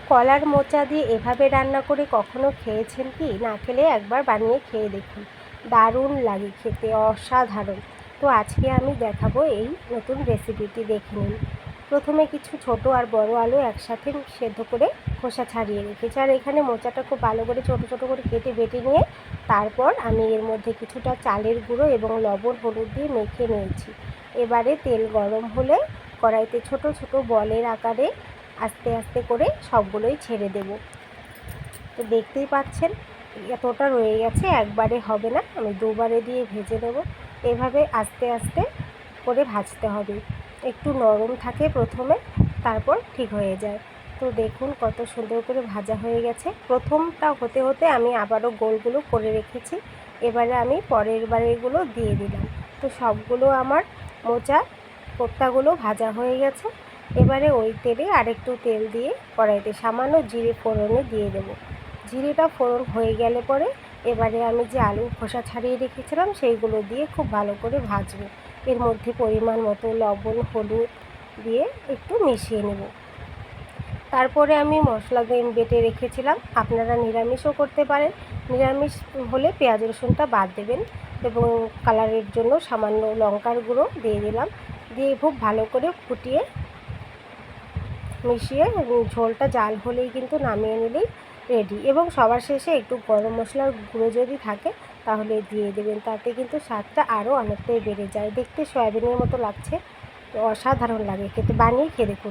কলার মোচা দিয়ে এভাবে রান্না করে কখনো খেয়েছেন কি? না খেলে একবার বানিয়ে খেয়ে দেখুন, দারুণ লাগে খেতে, অসাধারণ। তো আজকে আমি দেখাবো এই নতুন রেসিপিটি, দেখে নিন। প্রথমে কিছু ছোট আর বড় আলু একসাথে সেদ্ধ করে খোসা ছাড়িয়ে রেখেছি, আর এখানে মোচাটা খুব ভালো করে ছোট ছোট করে কেটে বেটে নিয়ে তারপর আমি এর মধ্যে কিছুটা চালের গুঁড়ো এবং লবণ হলুদ দিয়ে মেখে নিয়েছি। এবারে তেল গরম হলে কড়াইতে ছোট ছোট বলের আকারে আস্তে আস্তে করে সবগুলোই ছেড়ে দেব। তো দেখতেই পাচ্ছেন এতটা রয়ে গেছে, একবারে হবে না, আমি দুবারে দিয়ে ভেজে নেব। এভাবে আস্তে আস্তে করে ভাজতে হবে, একটু নরম থাকে প্রথমে, তারপর ঠিক হয়ে যায়। তো দেখুন কত সুন্দর করে ভাজা হয়ে গেছে। প্রথমটা হতে হতে আমি আবারও গোলগুলো করে রেখেছি, এবারে আমি পরের বারেরগুলো দিয়ে দিলাম। তো সবগুলো আমার মোচা কোপ্তাগুলো ভাজা হয়ে গেছে। এবারে ওই তেলে আরেকটু তেল দিয়ে কড়াইতে সামান্য জিরে ফোড়নে দিয়ে দেবো। জিরেটা ফোড়ন হয়ে গেলে পরে এবারে আমি যে আলুর খোসা ছাড়িয়ে রেখেছিলাম সেইগুলো দিয়ে খুব ভালো করে ভাজবো। এর মধ্যে পরিমাণ মতো লবণ হলুদ দিয়ে একটু মিশিয়ে নেব। তারপরে আমি মশলা বেটে রেখেছিলাম, আপনারা নিরামিষও করতে পারেন। নিরামিষ হলে পেঁয়াজ রসুনটা বাদ দেবেন, এবং কালারের জন্য সামান্য লঙ্কার গুঁড়ো দিয়ে দিলাম। দিয়ে খুব ভালো করে ফুটিয়ে মিশিয়ে ঝোলটা জাল হলেই কিন্তু নামিয়ে নিলেই রেডি। এবং সবার শেষে একটু গরম মশলার গুঁড়ো যদি থাকে তাহলে দিয়ে দেবেন, তাতে কিন্তু স্বাদটা আরও অনেকটাই বেড়ে যায়। দেখতে সয়াবিনের মতো লাগছে, অসাধারণ লাগে খেতে, বানিয়ে খেয়ে দেখুন।